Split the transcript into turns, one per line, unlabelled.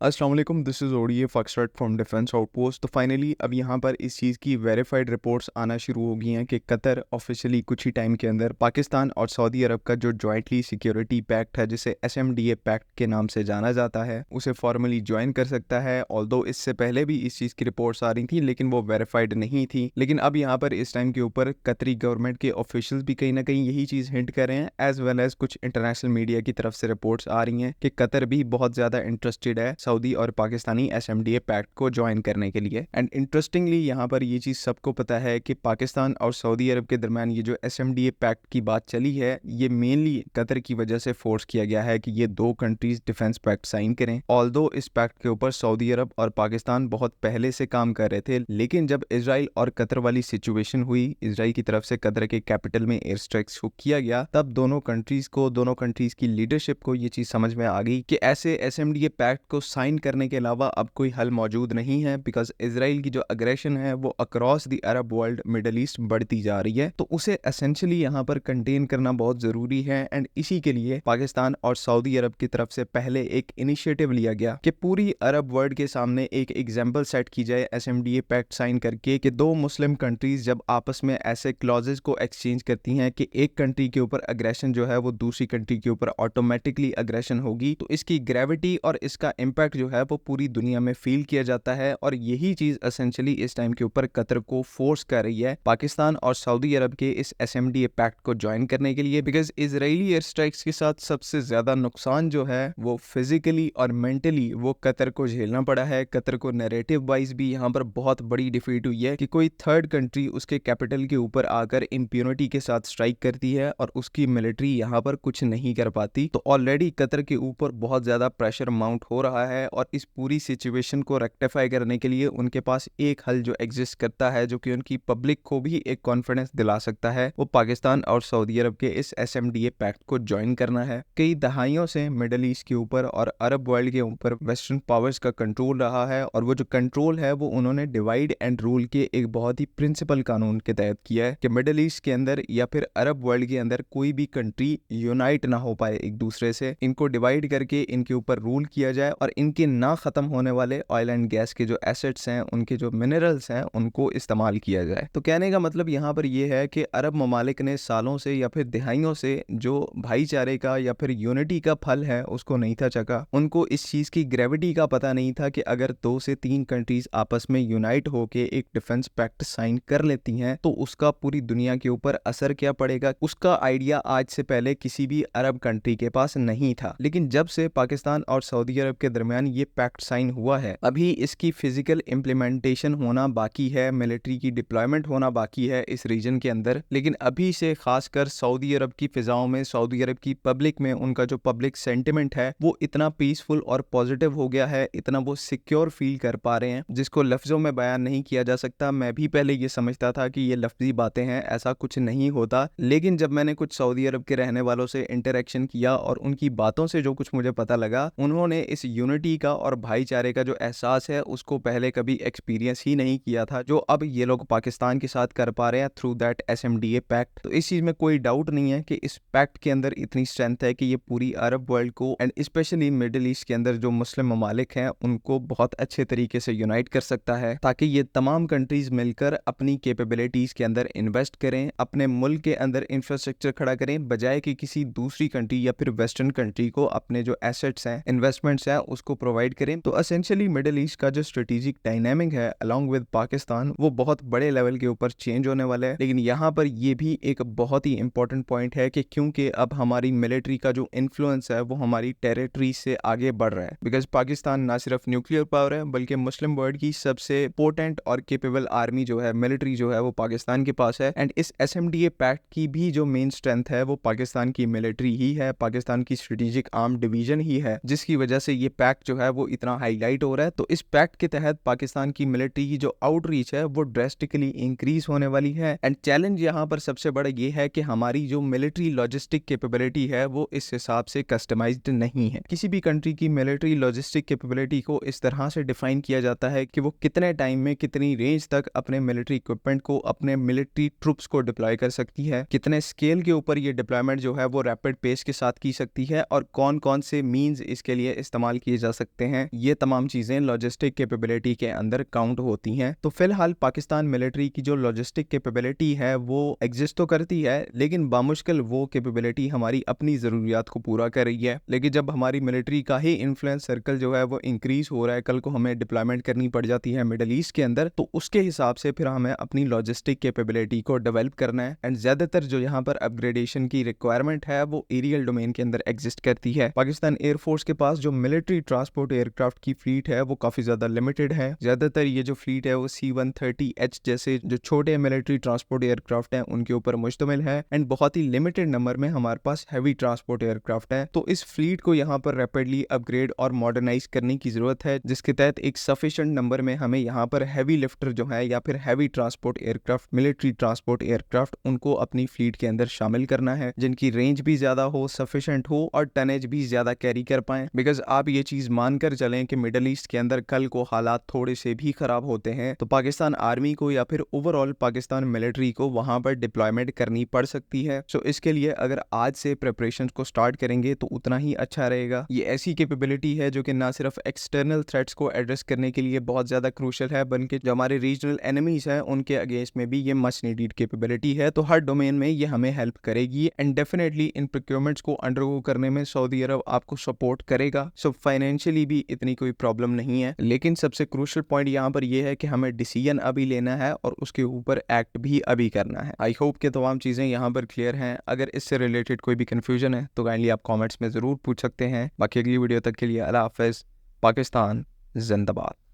अस्सलाम वालेकुम, this is ODA foxtrot from defence outpost. तो फाइनली अब यहाँ पर इस चीज़ की वेरीफाइड रिपोर्ट्स आना शुरू हो गई हैं कि कतर ऑफिशियली कुछ ही टाइम के अंदर पाकिस्तान और सऊदी अरब का जो जॉइंटली सिक्योरिटी पैक्ट है, जिसे एसएमडीए पैक्ट के नाम से जाना जाता है, उसे फॉर्मली ज्वाइन कर सकता है। ऑल्दो इससे पहले भी इस चीज़ की रिपोर्ट्स आ रही थी, लेकिन वो वेरीफाइड नहीं थी। लेकिन अब यहाँ पर इस टाइम के ऊपर कतरी गवर्नमेंट के ऑफिशियल्स भी कहीं ना कहीं यही चीज़ हिंट कर रहे हैं, एज वेल एज कुछ इंटरनेशनल मीडिया की तरफ से रिपोर्ट्स आ रही हैं कि कतर भी बहुत ज़्यादा इंटरेस्टेड है सऊदी और पाकिस्तानी एसएमडीए पैक्ट को ज्वाइन करने के लिए। एंड इंटरेस्टिंगली यहाँ पर ये चीज़ सबको पता है कि पाकिस्तान और सऊदी अरब के दरमियान ये जो एसएमडीए पैक्ट की बात चली है, ये मेनली कतर की वजह से फोर्स किया गया है कि ये दो कंट्रीज डिफेंस पैक्ट साइन करें। ऑल्दो इस पैक्ट के ऊपर सऊदी अरब और पाकिस्तान बहुत पहले से काम कर रहे थे, लेकिन जब इजराइल और कतर वाली सिचुएशन हुई, इजराइल की तरफ से कतर के कैपिटल में एयर स्ट्राइक्स को किया गया, तब दोनों कंट्रीज की लीडरशिप को ये चीज़ समझ में आ गई कि ऐसे एसएमडीए पैक्ट को साइन करने के अलावा अब कोई हल मौजूद नहीं है, बिकॉज इजराइल की जो अग्रेशन है वो across the Arab world, middle east बढ़ती जा रही है। तो उसे एसेंशियली यहाँ पर कंटेन करना बहुत जरूरी है। एंड इसी के लिए पाकिस्तान और सऊदी अरब की तरफ से पहले एक इनिशिएटिव लिया गया कि पूरी अरब वर्ल्ड के सामने एक एग्जाम्पल सेट की जाए एसएमडीए पैक्ट साइन करके, कि दो मुस्लिम कंट्रीज जब आपस में ऐसे क्लॉजेज को एक्सचेंज करती हैं कि एक कंट्री के ऊपर अग्रेशन जो है वो दूसरी कंट्री के ऊपर ऑटोमेटिकली अग्रेशन होगी, तो इसकी ग्रेविटी और इसका इम्पैक्ट जो है वो पूरी दुनिया में फील किया जाता है। और यही चीज एसेंशियली इस टाइम के ऊपर कतर को फोर्स कर रही है पाकिस्तान और सऊदी अरब के इस एसएमडीए पैक्ट को ज्वाइन करने के लिए, बिकॉज इजरायली एयर स्ट्राइक्स के साथ सबसे ज्यादा नुकसान जो है वो फिजिकली और मेंटली वो कतर को झेलना पड़ा है। कतर को नैरेटिव वाइज भी यहाँ पर बहुत बड़ी डिफीट हुई है कि कोई थर्ड कंट्री उसके कैपिटल के ऊपर आकर इम्प्यूनिटी के साथ स्ट्राइक करती है और उसकी मिलिट्री यहाँ पर कुछ नहीं कर पाती। तो ऑलरेडी कतर के ऊपर बहुत ज्यादा प्रेशर माउंट हो रहा है और इस पूरी सिचुएशन को रेक्टिफाई करने के लिए उनके पास एक हल जो एग्जिस्ट करता है, जो कि उनकी पब्लिक को भी एक कॉन्फिडेंस दिला सकता है, वो पाकिस्तान और सऊदी अरब के इस एसएमडीए पैक्ट को ज्वाइन करना है। कई दहाइयों से मिडल ईस्ट के ऊपर और अरब वर्ल्ड के ऊपर वेस्टर्न पावर्स का कंट्रोल रहा है, और वो जो कंट्रोल है वो उन्होंने डिवाइड एंड रूल के एक बहुत ही प्रिंसिपल कानून के तहत किया है कि मिडल ईस्ट के अंदर या फिर अरब वर्ल्ड के अंदर कोई भी कंट्री यूनाइट ना हो पाए एक दूसरे से। इनको डिवाइड करके इनके ऊपर रूल किया जाए और इनके ना खत्म होने वाले ऑयल एंड गैस के जो एसेट्स हैं, उनके जो मिनरल्स हैं, उनको इस्तेमाल किया जाए। तो कहने का मतलब यहाँ पर यह है कि अरब ममालिक ने सालों से या फिर दिहाइयों से जो भाईचारे का या फिर यूनिटी का फल है उसको नहीं था चखा। उनको इस चीज की ग्रेविटी का पता नहीं था कि अगर 2 से 3 कंट्रीज आपस में यूनाइट होके एक डिफेंस पैक्ट साइन कर लेती हैं तो उसका पूरी दुनिया के ऊपर असर क्या पड़ेगा। उसका आइडिया आज से पहले किसी भी अरब कंट्री के पास नहीं था, लेकिन जब से पाकिस्तान और सऊदी अरब के दरमियान ये पैक्ट साइन हुआ है, अभी इसकी फिजिकल इम्प्लीमेंटेशन होना बाकी है, मिलिट्री की डिप्लॉयमेंट होना बाकी है इस रीजन के अंदर। लेकिन अभी से खासकर सऊदी अरब की फिजाओं में, सऊदी अरब की पब्लिक में उनका जो पब्लिक सेंटिमेंट है वो इतना पीसफुल और पॉजिटिव हो गया है, इतना वो सिक्योर फील कर पा रहे हैं जिसको लफ्जों में बयान नहीं किया जा सकता। मैं भी पहले ये समझता था कि ये लफ्जी बातें हैं, ऐसा कुछ नहीं होता, लेकिन जब मैंने कुछ सऊदी अरब के रहने वालों से इंटरेक्शन किया और उनकी बातों से जो कुछ मुझे पता लगा, उन्होंने इस यूनिटी का और भाईचारे का जो एहसास है उसको पहले कभी एक्सपीरियंस ही नहीं किया था, जो अब ये लोग पाकिस्तान के साथ कर पा रहे हैं थ्रू दैट एसएमडीए पैक्ट। तो इस चीज में कोई डाउट नहीं है कि इस पैक्ट के अंदर इतनी स्ट्रेंथ है कि ये पूरी अरब वर्ल्ड को एंड स्पेशली मिडिल ईस्ट के अंदर जो मुस्लिम ममालिक हैं उनको बहुत अच्छे तरीके से यूनाइट कर सकता है, ताकि ये तमाम कंट्रीज मिलकर अपनी कैपेबिलिटीज के अंदर इन्वेस्ट करें, अपने मुल्क के अंदर इंफ्रास्ट्रक्चर खड़ा करें, बजाय कि किसी दूसरी कंट्री या फिर वेस्टर्न कंट्री को अपने जो एसेट्स हैं, इन्वेस्टमेंट्स हैं, उसको प्रोवाइड करें। तो एसेंशियली मिडिल ईस्ट का जो स्ट्रेटेजिक डायनामिक है अलॉन्ग विद पाकिस्तान, वो बहुत बड़े लेवल के ऊपर चेंज होने वाला है। लेकिन यहाँ पर ये भी एक बहुत ही इंपॉर्टेंट पॉइंट है कि क्योंकि अब हमारी मिलिट्री का जो इन्फ्लुएंस है वो हमारी टेरिटरी से आगे बढ़ रहा है, बिकॉज पाकिस्तान ना सिर्फ न्यूक्लियर पावर है बल्कि मुस्लिम वर्ल्ड की सबसे पोटेंट और केपेबल आर्मी जो है, मिलिट्री जो है, वो पाकिस्तान के पास है। एंड इस एसएमडीए पैक्ट की भी जो मेन स्ट्रेंथ है वो पाकिस्तान की मिलिट्री ही है, पाकिस्तान की स्ट्रेटेजिक आर्म डिवीजन ही है, जिसकी वजह से ये पैक्ट जो है वो इतना हाईलाइट हो रहा है। तो इस पैक्ट के तहत पाकिस्तान की मिलिट्री की जो आउटरीच है वो ड्रेस्टिकली इंक्रीज होने वाली है। एंड चैलेंज यहाँ पर सबसे बड़ा ये है कि हमारी जो मिलिट्री लॉजिस्टिक कैपेबिलिटी है वो इस हिसाब से कस्टमाइज्ड नहीं है। किसी भी कंट्री की मिलिट्री लॉजिस्टिक कैपेबिलिटी को इस तरह से डिफाइन किया जाता है कि वो कितने टाइम में कितनी रेंज तक अपने मिलिट्री इक्विपमेंट को, अपने मिलिट्री ट्रूप्स को डिप्लॉय कर सकती है, कितने स्केल के ऊपर ये डिप्लॉयमेंट जो है वो रैपिड पेस के साथ की सकती है, और कौन कौन से मींस इसके लिए इस्तेमाल किए जा जा सकते हैं। ये तमाम चीजें लॉजिस्टिक कैपेबिलिटी के अंदर काउंट होती हैं। तो फिलहाल पाकिस्तान मिलिट्री की जो लॉजिस्टिक कैपेबिलिटी है वो एग्जिस्ट तो करती है, लेकिन बामुश्किल वो कैपेबिलिटी हमारी अपनी ज़रूरियात को पूरा कर रही है। लेकिन जब हमारी मिलिट्री का ही इन्फ्लुएंस सर्कल जो है वो इंक्रीज हो रहा है, कल को हमें डिप्लॉयमेंट करनी पड़ जाती है मिडल ईस्ट के अंदर, तो उसके हिसाब से फिर हमें अपनी लॉजिस्टिक कैपेबिलिटी को डेवलप करना है। एंड ज़्यादातर जो यहाँ पर अपग्रेडेशन की रिक्वायरमेंट है वो एरियल डोमेन के अंदर एग्जिस्ट करती है। पाकिस्तान एयरफोर्स के पास जो मिलिट्री ट्रांसपोर्ट एयरक्राफ्ट की फ्लीट है वो काफ़ी ज़्यादा लिमिटेड है। ज़्यादातर ये जो फ्लीट है वो C-130H जैसे जो छोटे मिलिट्री ट्रांसपोर्ट एयरक्राफ्ट हैं उनके ऊपर मुश्तमिल है। एंड बहुत ही लिमिटेड नंबर में हमारे पास हैवी ट्रांसपोर्ट एयरक्राफ्ट है। तो इस फ्लीट को यहाँ पर रैपिडली अपग्रेड और मॉडर्नाइज करने की जरूरत है, जिसके तहत एक सफिशिएंट नंबर में हमें यहाँ पर हैवी लिफ्टर जो है या फिर heavy transport aircraft, military transport aircraft, उनको अपनी फ्लीट के अंदर शामिल करना है, जिनकी रेंज भी ज्यादा हो, सफिशिएंट हो और टनेज भी ज्यादा कैरी कर पाए। बिकॉज आप ये चीज मानकर चलें कि मिडल ईस्ट के अंदर कल को हालात थोड़े से भी खराब होते हैं तो पाकिस्तान आर्मी को या फिर ओवरऑल पाकिस्तान मिलिट्री को वहां पर डिप्लॉयमेंट करनी पड़ सकती है। सो इसके लिए अगर आज से प्रिपरेशन को स्टार्ट करेंगे तो उतना ही अच्छा रहेगा। ये ऐसी कैपेबिलिटी है जो कि ना सिर्फ एक्सटर्नल थ्रेट्स को एड्रेस करने के लिए बहुत ज्यादा क्रूशियल है, बल्कि जो हमारे रीजनल एनिमीज हैं उनके अगेंस्ट में भी ये मच नीडेड कैपेबिलिटी है। तो हर डोमेन में ये हमें हेल्प करेगी एंड डेफिनेटली इन प्रोक्योरमेंट्स को अंडरगो करने में सऊदी अरब आपको सपोर्ट करेगा। सो फाइनेंशियली भी इतनी कोई प्रॉब्लम नहीं है। लेकिन सबसे क्रूशियल पॉइंट यहाँ पर यह है कि हमें डिसीजन अभी लेना है और उसके ऊपर एक्ट भी अभी करना है। आई होप कि तमाम चीजें यहाँ पर क्लियर हैं। अगर इससे रिलेटेड कोई भी कंफ्यूजन है तो काइंडली आप कमेंट्स में जरूर पूछ सकते हैं। बाकी अगली वीडियो तक के लिए अल्लाह हाफिज़। पाकिस्तान जिंदाबाद।